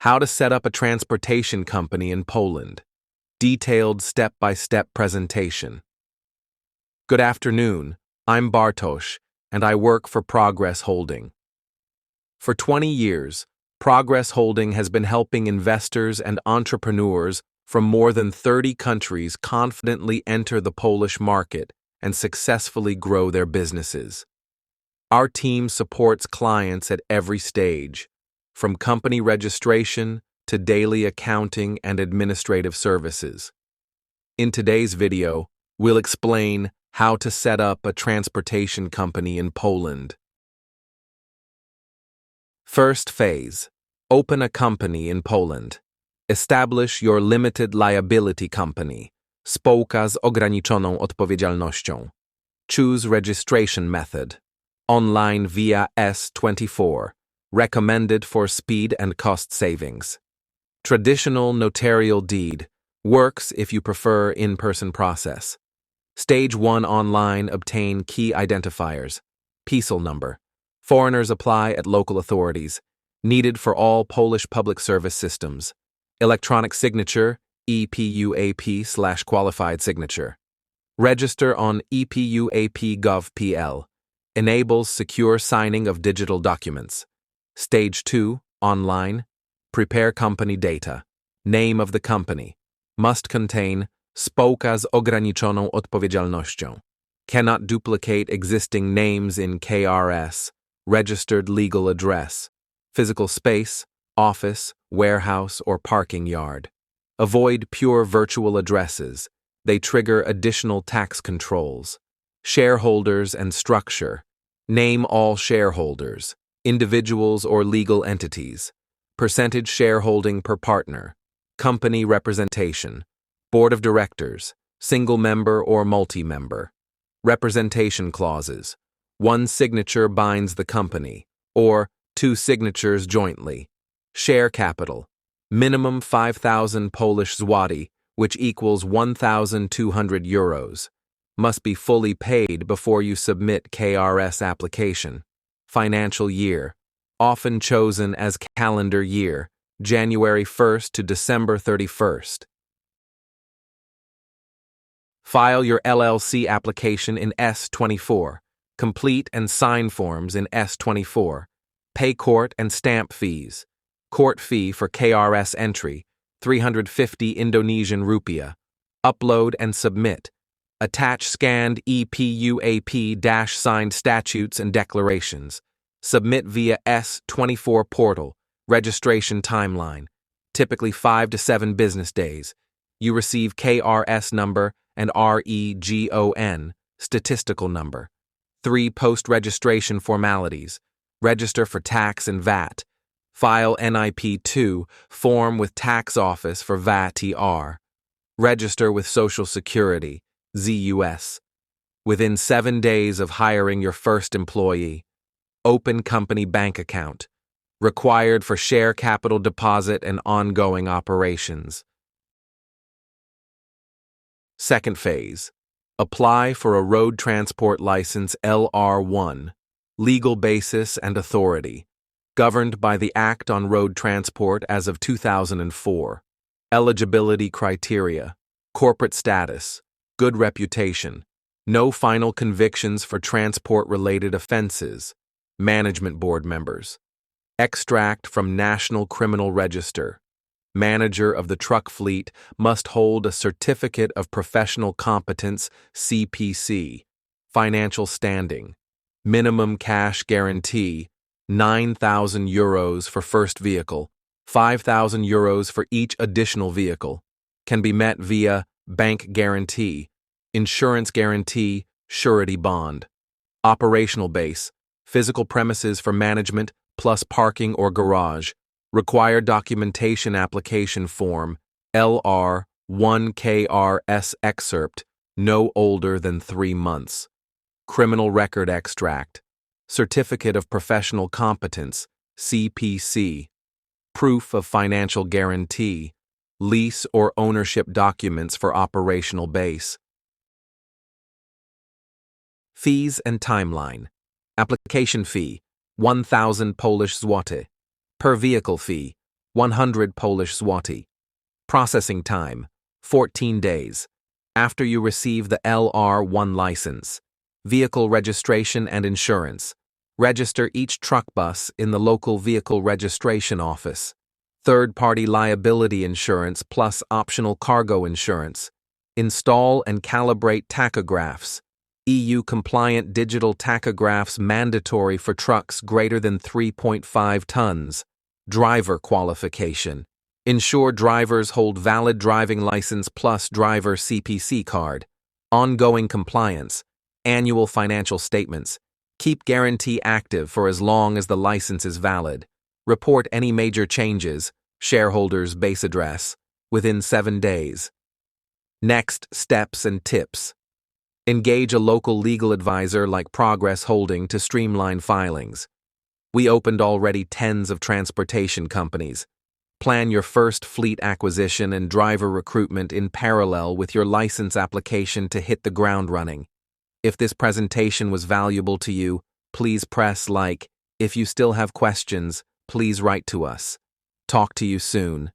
How to set up a transportation company in Poland. Detailed step-by-step presentation. Good afternoon, I'm Bartosz, and I work for Progress Holding. For 20 years, Progress Holding has been helping investors and entrepreneurs from more than 30 countries confidently enter the Polish market and successfully grow their businesses. Our team supports clients at every stage, from company registration to daily accounting and administrative services. In today's video, we'll explain how to set up a transportation company in Poland. First phase. Open a company in Poland. Establish your limited liability company, spółka z ograniczoną odpowiedzialnością. Choose registration method. Online via S24. Recommended for speed and cost savings. Traditional notarial deed. Works if you prefer in-person process. Stage 1 online. Obtain key identifiers. PESEL number. Foreigners apply at local authorities. Needed for all Polish public service systems. Electronic signature, EPUAP/qualified signature. Register on EPUAP.gov.pl. Enables secure signing of digital documents. Stage 2, online. Prepare company data. Name of the company. Must contain spółka z ograniczoną odpowiedzialnością. Cannot duplicate existing names in KRS. Registered legal address. Physical space, office, warehouse, or parking yard. Avoid pure virtual addresses. They trigger additional tax controls. Shareholders and structure. Name all shareholders, individuals or legal entities. Percentage shareholding per partner. Company representation. Board of directors, single member or multi-member. Representation clauses. One signature binds the company, or 2 signatures jointly. Share capital. Minimum 5,000 Polish zloty, which equals 1,200 euros. Must be fully paid before you submit KRS application. Financial year. Often chosen as calendar year, January 1st to December 31st. File your LLC application in S24. Complete and sign forms in S24. Pay court and stamp fees. Court fee for KRS entry, 350 Indonesian rupiah. Upload and submit. Attach scanned EPUAP-signed statutes and declarations. Submit via S24 portal. Registration timeline. Typically 5 to 7 business days. You receive KRS number and REGON, statistical number. 3 post-registration formalities. Register for tax and VAT. File NIP2 form with tax office for VAT-TR. Register with Social Security, ZUS. Within 7 days of hiring your first employee. Open company bank account. Required for share capital deposit and ongoing operations. Second phase. Apply for a road transport license LR1. Legal basis and authority. Governed by the Act on Road Transport as of 2004. Eligibility criteria. Corporate status. Good reputation. No final convictions for transport-related offenses. Management board members. Extract from National Criminal Register. Manager of the truck fleet must hold a Certificate of Professional Competence, CPC. Financial standing. Minimum cash guarantee, 9,000 euros for first vehicle, 5,000 euros for each additional vehicle. Can be met via bank guarantee, insurance guarantee, surety bond. Operational base, physical premises for management plus parking or garage. Required documentation application form, LR1KRS excerpt, no older than 3 months. Criminal record extract. Certificate of Professional Competence, CPC. Proof of financial guarantee. Lease or ownership documents for operational base. Fees and timeline. Application fee, 1,000 Polish zloty. Per vehicle fee, 100 Polish zloty. Processing time, 14 days. After you receive the LR1 license. Vehicle registration and insurance. Register each truck bus in the local vehicle registration office. Third-party liability insurance plus optional cargo insurance. Install and calibrate tachographs. EU-compliant digital tachographs mandatory for trucks greater than 3.5 tons. Driver qualification. Ensure drivers hold valid driving license plus driver CPC card. Ongoing compliance. Annual financial statements. Keep guarantee active for as long as the license is valid. Report any major changes, shareholders' base address, within 7 days. Next steps and tips. Engage a local legal advisor like Progress Holding to streamline filings. We opened already tens of transportation companies. Plan your first fleet acquisition and driver recruitment in parallel with your license application to hit the ground running. If this presentation was valuable to you, please press like. If you still have questions, please write to us. Talk to you soon.